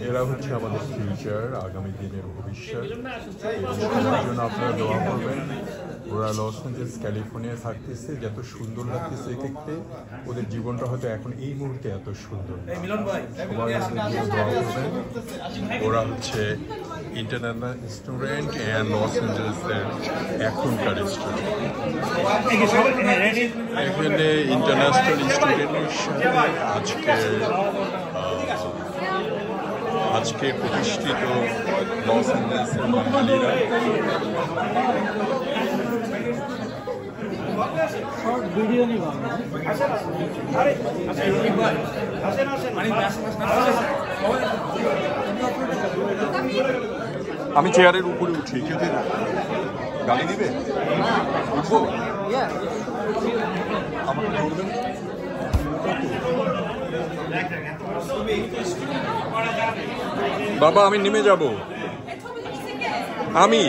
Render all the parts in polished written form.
এরা হচ্ছে আমাদের ফিউচার, আগামী দিনের ভবিষ্যৎ। এই জন্য আপনারা দোয়া করবেন। ওরা লস অ্যাঞ্জেলস ক্যালিফোর্নিয়ায় থাকতেছে, যত সুন্দর লাগতেছে দেখতে, ওদের জীবনটা হয়তো এখন এই মুহূর্তে এত সুন্দর। সবাই দোয়া করবেন। ওরা হচ্ছে ইন্টারন্যাশনাল স্টুডেন্ট অ্যান্ড লস অ্যাঞ্জেলসের এখনকার স্টুডেন্ট। এখানে ইন্টারন্যাশনাল স্টুডেন্টের সাথে আজকে প্রতিষ্ঠিত লস অ্যাঞ্জেলসের বাঙালিরা আমি চেয়ারের উপরে উঠি, কেউ গালি দিবে? আমাকে ধরবেন। বাবা আমি নেমে যাব। আমি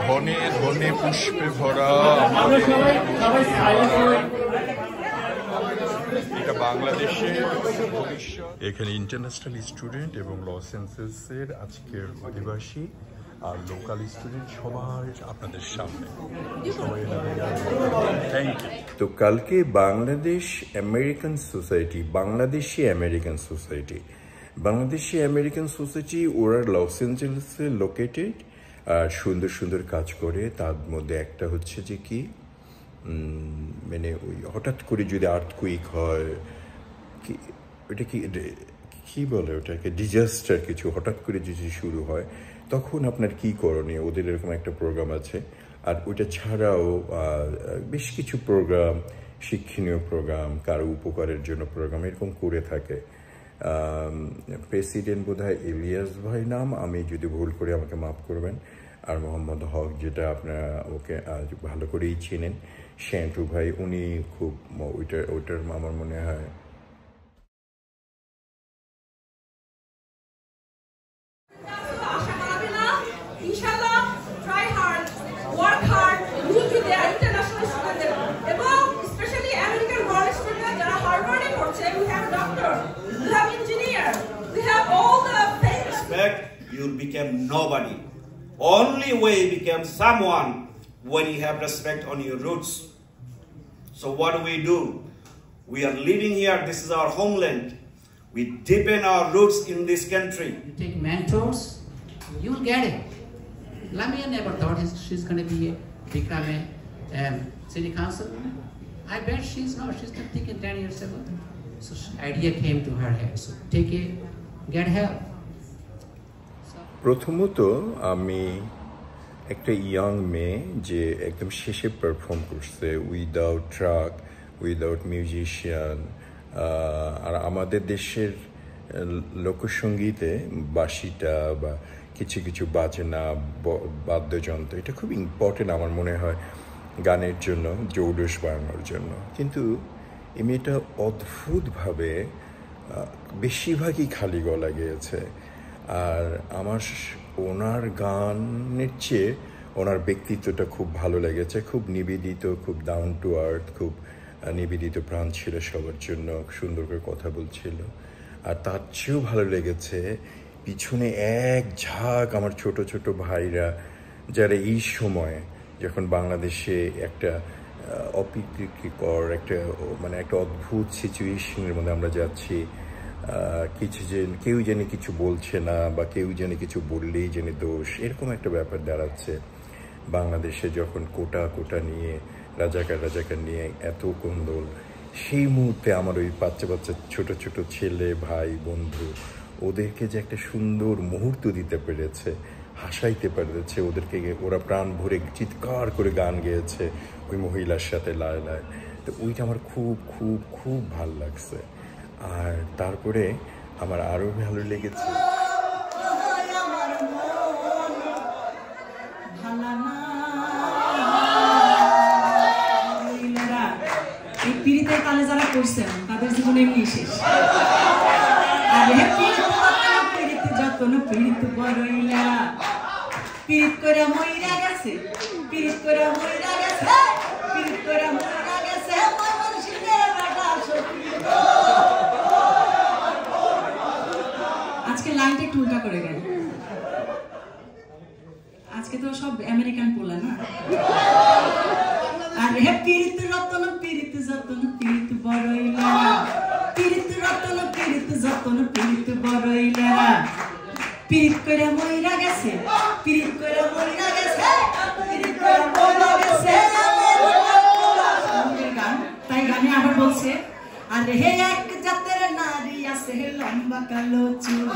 ধনে ধনে পুষ্পে ভরা এটা বাংলাদেশের ভবিষ্যৎ। এখানে ইন্টারন্যাশনাল স্টুডেন্ট এবং লস অ্যাঞ্জেলসের আজকের অধিবাসী আর লোকাল স্টুডেন্ট সবাই আপনাদের সামনে। সবাই থ্যাংক ইউ। তো কালকে বাংলাদেশি আমেরিকান সোসাইটি ওরা লস অ্যাঞ্জেলসে লোকেটেড আর সুন্দর সুন্দর কাজ করে। তার মধ্যে একটা হচ্ছে যে কি মানে ওই হঠাৎ করে যদি আর্থকুইক হয়, কি ওটা কি বলে ওটাকে, ডিজাস্টার কিছু হঠাৎ করে যদি শুরু হয় তখন আপনার কি করণীয়, ওদের এরকম একটা প্রোগ্রাম আছে। আর ওইটা ছাড়াও বেশ কিছু প্রোগ্রাম, শিক্ষণীয় প্রোগ্রাম, কারো উপকারের জন্য প্রোগ্রাম এরকম করে থাকে। প্রেসিডেন্ট বোধহয় ইলিয়াস ভাই নাম, আমি যদি ভুল করি আমাকে মাফ করবেন। আর মোহাম্মদ হক, যেটা আপনারা ওকে ভালো করেই চেনেন, শ্যান্টু ভাই, উনি খুব ওইটার আমার মনে হয় you'll become nobody. Only way you become someone when you have respect on your roots. So what do? We are living here. This is our homeland. We deepen our roots in this country. You take mentors, you'll get it. Lamia never thought she's going to become a city council. I bet she's not. She's not thinking 10 years ago. So idea came to her head. So take it, get help. প্রথমত আমি একটা young মেয়ে যে একদম শেষে perform করছে, without truck, without musician. আর আমাদের দেশের লোকসঙ্গীতে বাঁশিটা বা কিছু কিছু বাজনা, বাদ্যযন্ত্র, এটা খুব ইম্পর্টেন্ট আমার মনে হয় গানের জন্য, জৌলুস বাড়ানোর জন্য। কিন্তু এই মেয়েটা অদ্ভুতভাবে বেশিরভাগই খালি গলা গেয়েছে। আর আমার ওনার গানের চেয়ে ওনার ব্যক্তিত্বটা খুব ভালো লেগেছে। খুব নিবেদিত, খুব ডাউন টু আর্থ, খুব নিবেদিত প্রাণ ছিল সবার জন্য, সুন্দর করে কথা বলছিল। আর তার চেয়েও ভালো লেগেছে পিছনে এক ঝাঁক আমার ছোট ছোট ভাইরা, যারা এই সময় যখন বাংলাদেশে একটা অপ্রীতিকর একটা অদ্ভুত সিচুয়েশনের মধ্যে আমরা যাচ্ছি, কেউ যেন কিছু বলছে না বা কেউ যেন কিছু বললেই যেন দোষ, এরকম একটা ব্যাপার দাঁড়াচ্ছে। বাংলাদেশে যখন কোটা নিয়ে রাজাকার নিয়ে এত কোন্দল, সেই মুহূর্তে আমার ওই বাচ্চা ছোট ছোট ছেলে, ভাই, বন্ধু, ওদেরকে যে একটা সুন্দর মুহূর্ত দিতে পেরেছে, হাসাইতে পেরেছে ওদেরকে, ওরা প্রাণ ভরে চিৎকার করে গান গেয়েছে ওই মহিলার সাথে লায়। তো ওইটা আমার খুব খুব খুব ভাল লাগছে। আর তারপরে আমার আরও ভালো লেগেছে পীড়িতের কালে যারা করছেন তাদের জীবনে এমনি শেষ। আর পীড়িত যত পীড়িত বড়ইলা পিরিত কইরা মইরা গেছে পিরিত কইরা মইরা গেছে পিরিত কইরা মইরা গেছে ময়মন সিংহের বেটা সখী আজকে লাইনটা একটু উল্টা করে গেল আজকে তো সব আমেরিকান পোলা না আর হে পিরিত রতন পিরিত যতন পিরিত বড়ইলা পিরিত রতন পিরিত যতন পিরিত বড়ইলা পিরিত কইরা মইরা গেছে পিরিত কইরা মইরা গেছে পিরিত কইরা মইরা গেছে আমাদের গান তাই গানে আবার বলছে আর হে এক জাতের নারী আছে লম্বা কালো চুল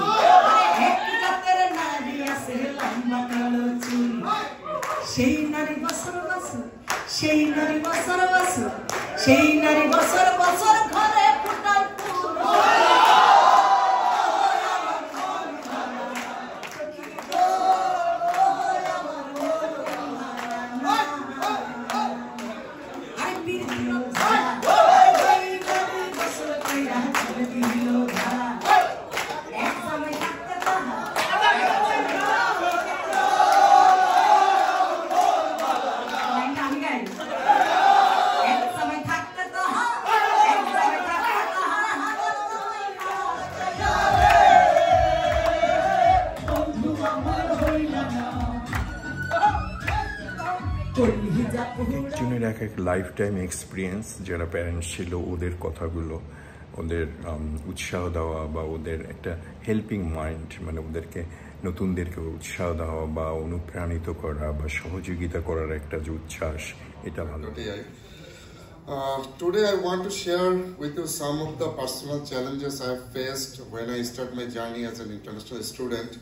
এক জাতের নারী আছে লম্বা কালো চুল সেই নারী বছর বছর সেই নারী বছর বছর সেই নারী বছর বছর ঘরে ফুটাল ফুল একজনের এক লাইফ টাইম এক্সপিরিয়েন্স যারা প্যারেন্টস ছিল ওদের কথাগুলো ওদের উৎসাহ দেওয়া বা ওদের একটা হেল্পিং মাইন্ড মানে ওদেরকে নতুনদেরকে উৎসাহ দেওয়া বা অনুপ্রাণিত করা বা সহযোগিতা করার একটা যে উচ্ছ্বাস এটা ভালো Today I want to share with you some of the personal challenges I have faced when I started my journey as an international student.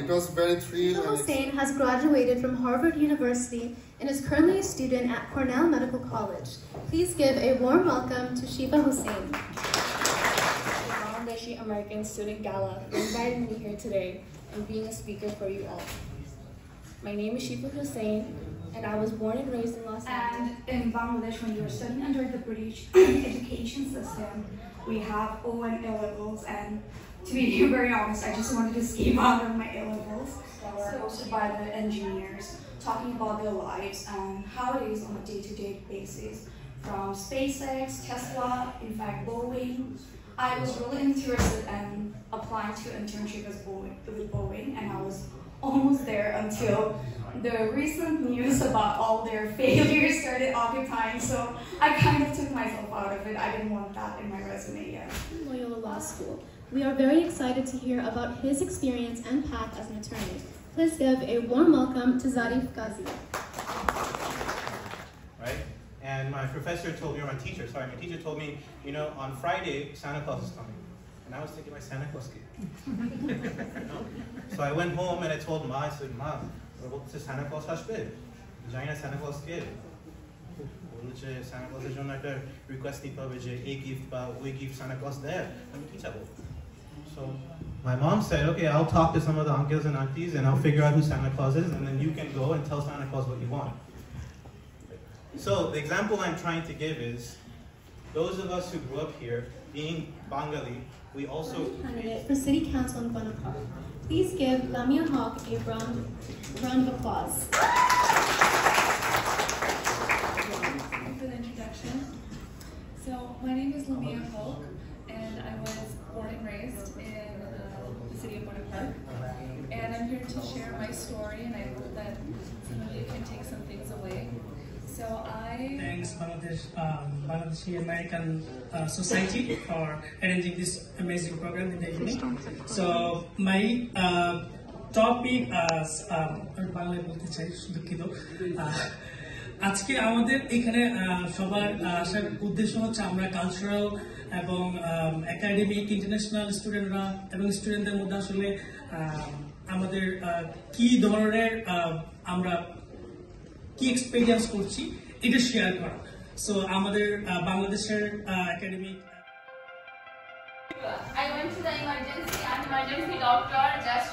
It was very thrilling. Hussain has graduated from Harvard University and is currently a student at Cornell Medical College. Please give a warm welcome to Shifa Hussain. The Bangladeshi American Student Gala for inviting me here today and being a speaker for you all. My name is Shifa Hussain and I was born and raised in Los Angeles. And in Bangladesh, when you're studying under the British education system, we have O and A levels, and to be very honest, I just wanted to skip out of my A levels that were hosted by the engineers, talking about their lives and how it is on a day-to-day basis, from SpaceX, Tesla, in fact Boeing. I was really interested in applying to internship with Boeing, and I was almost there until the recent news about all their failures started occupying, so I kind of took myself out of it. I didn't want that in my resume yet. Loyola Law School. We are very excited to hear about his experience and path as an attorney. Please give a warm welcome to Zarif Ghazi. Right? And my professor told me, or my teacher told me, you know, on Friday, Santa Claus is coming. And I was thinking my Santa Claus kid. So I went home and I told Ma, I said, Ma, what is Santa Claus Hashbid? Jaina Santa Claus kid. Santa Claus is on a request a gift, but we give Santa Claus there. So my mom said, okay, I'll talk to some of the uncles and aunties and I'll figure out who Santa Claus is, and then you can go and tell Santa Claus what you want. So the example I'm trying to give is, those of us who grew up here, being Bengali, we also... Candidate for City Council in Bonaparte. Please give Lamia Hawk a round of applause. Thank you for the introduction. So my name is Lamia Hawk, and I was born and raised in the city of Bonaparte. And I'm here to share my story, and I hope that some of you can take some things away. So Thanks Bangladeshi American Society for arranging this amazing program in the evening. So my topic is বাংলায় বলতে চাই দুঃখিত আজকে আমাদের এখানে সবার আসার উদ্দেশ্য হচ্ছে আমরা কালচারাল এবং একাডেমিক ইন্টারন্যাশনাল স্টুডেন্টরা এবং স্টুডেন্টদের মধ্যে আসলে আমাদের কি ধরনের আমরা কি এক্সপেরিয়েন্স করছি এটা শেয়ার করা সো আমাদের বাংলাদেশের academic I went to the emergency and emergency doctor just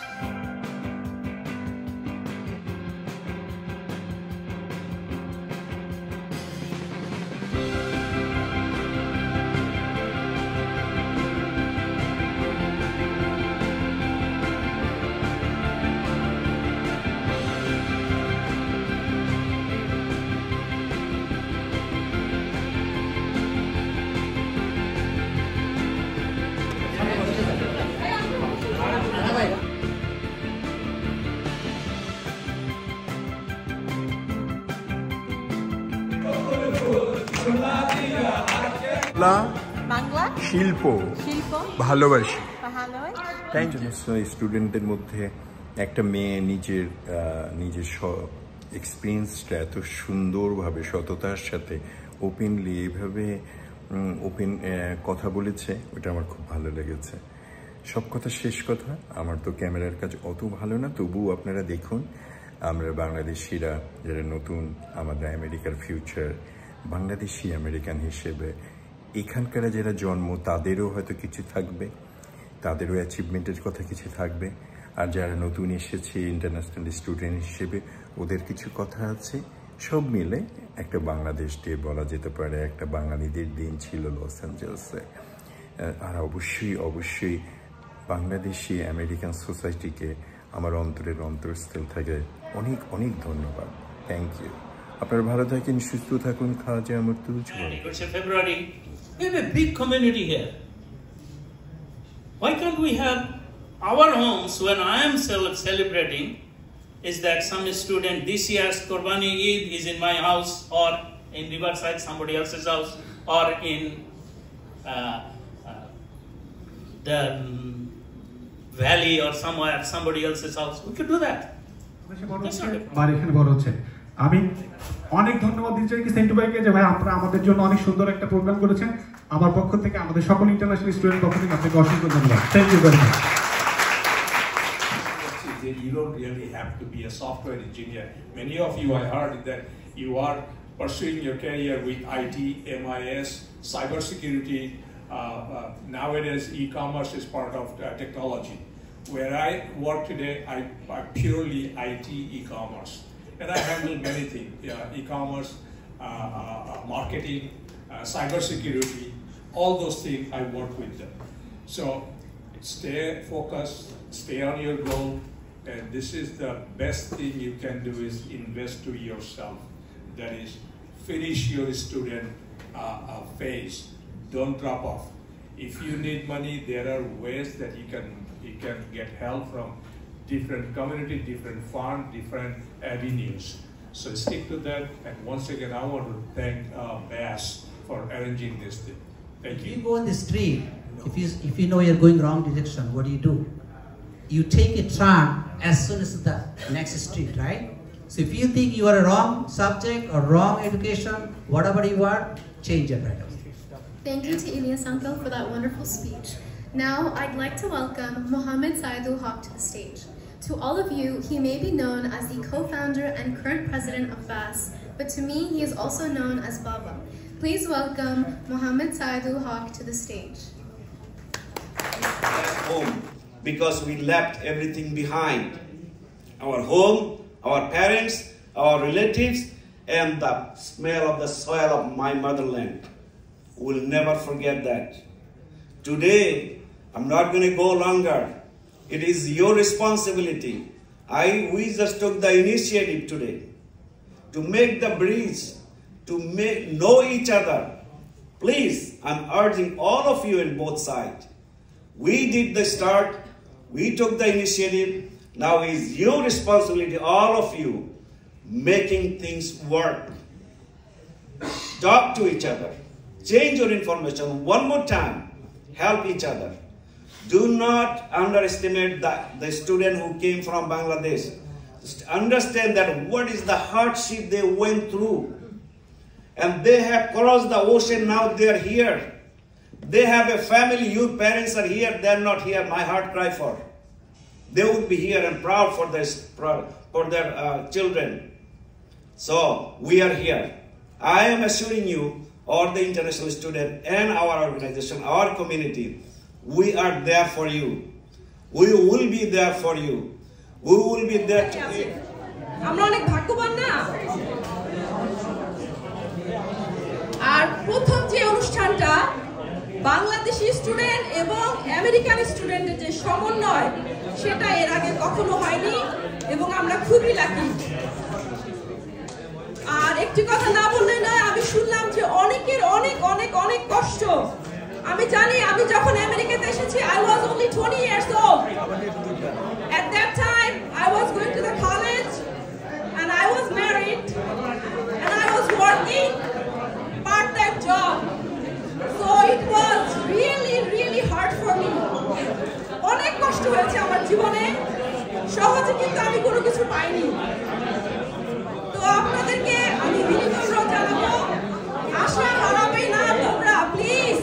Bangla শিল্প শিল্প ভালোবাসি। ভালো থ্যাংক ইউ। স্টুডেন্টদের মধ্যে একটা মেয়ে নিজের এক্সপিরিয়েন্সটা এত সুন্দরভাবে সততার সাথে ওপেনলি এইভাবে কথা বলেছে, ওটা আমার খুব ভালো লেগেছে। সব কথা শেষ কথা, আমার তো ক্যামেরার কাজ অত ভালো না, তবুও আপনারা দেখুন আমরা বাংলাদেশিরা যারা নতুন, আমাদের আমেরিকার ফিউচার, বাংলাদেশি আমেরিকান হিসেবে এখানকার যারা জন্ম তাদেরও হয়তো কিছু থাকবে, তাদেরও অ্যাচিভমেন্টের কথা কিছু থাকবে, আর যারা নতুন এসেছে ইন্টারন্যাশনাল স্টুডেন্ট হিসেবে ওদের কিছু কথা আছে। সব মিলে একটা বাংলাদেশ ডে বলা যেতে পারে, একটা বাঙালিদের দিন ছিল লস অ্যাঞ্জেলসে। আর অবশ্যই বাংলাদেশি আমেরিকান সোসাইটিকে আমার অন্তরের অন্তরস্থল থেকে অনেক অনেক ধন্যবাদ। Thank you. আপনারা ভালো থাকেন, সুস্থ থাকুন, খাজা মর্তুজ। It's February. We have a big community here. Why can't we have our homes when I am celebrating? Is that some student this year's Qurbani Eid is in my house, or in Riverside somebody else's house, or in the valley or somewhere somebody else's house? We could do that. আমি অনেক ধন্যবাদ দিতে চাই সেন্টু ভাইকে যে ভাই আপনারা আমাদের জন্য অনেক সুন্দর একটা প্রোগ্রাম করেছেন। আমার পক্ষ থেকে, আমাদের সকল ইন্টারন্যাশনাল স্টুডেন্ট পক্ষ থেকে আপনাকে অসংখ্য ধন্যবাদ। Thank you very much. You don't really have to be a software engineer. Many of you, I heard that you are pursuing your career with IT, MIS, cybersecurity. Nowadays, e-commerce is part of technology. Where I work today, I'm purely IT e-commerce. And I handle many things, e-commerce, marketing, cybersecurity, all those things I work with them. So stay focused, stay on your goal, and this is the best thing you can do is invest to yourself. That is, finish your student phase, don't drop off. If you need money, there are ways that you can get help from different community, different fund, different avenues. So stick to that. And once again, I want to thank Bass for arranging this thing. Thank you. You go on the street, if you know you're going wrong direction, what do? You take a turn as soon as the next street, right? So if you think you are a wrong subject or wrong education, whatever you are, change it right away. Thank you to Ilyas Uncle for that wonderful speech. Now I'd like to welcome Mohammed Saidul Haq to the stage. To all of you, he may be known as the co-founder and current president of BAS, but to me, he is also known as Baba. Please welcome Mohammed Saidul Haq to the stage. Home, because we left everything behind. Our home, our parents, our relatives, and the smell of the soil of my motherland. We'll never forget that. Today, I'm not going to go longer. It is your responsibility. We just took the initiative today to make the bridge, to know each other. Please, I'm urging all of you on both sides. We did the start, we took the initiative. Now it's your responsibility, all of you, making things work. Talk to each other. Change your information one more time. Help each other. Do not underestimate the student who came from Bangladesh. Just understand that what is the hardship they went through. And they have crossed the ocean, now they are here. They have a family, your parents are here, they are not here. My heart cry for. They would be here and proud for their children. So, we are here. I am assuring you, all the international students and our organization, our community, we are there for you. We will be there for you. We will be there to you. আমরা অনেক ভাগ্যবান না? আর প্রথম যে অনুষ্ঠানটা Bangladeshi student এবং American স্টুডেন্টের যে সমন্বয়, সেটা এর আগে কখনো হয়নি এবং আমরা খুবই লাকি। আর একটি কথা না বললে নয়, আমি শুনলাম যে অনেকের অনেক অনেক অনেক কষ্ট। আমি জানি, আমি যখন আমেরিকাতে এসেছি, I was only 20 years old. At that time, I was going to the college and I was married and I was working part-time job. So মাঝে কিন্তু আমি কোনো কিছু পাইনি। তো আপনাদেরকে আমি বিনীত অনুরোধ জানাবো, আশা হারাবে না তোমরা, please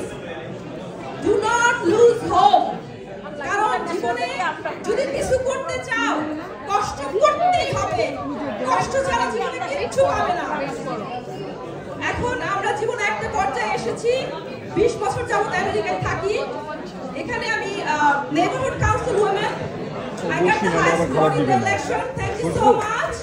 do not lose hope. কারণ জীবনে যদি কিছু করতে চাও কষ্ট করতেই হবে, কষ্ট ছাড়া জীবনে কিচ্ছু পাবে না। এখন আমরা জীবনে একটা পর্যায়ে এসেছি, 20 বছর যাবত আমেরিকায় থাকি। এখানে আমি neighbourhood council women, I got the highest score in the election. Thank you so much.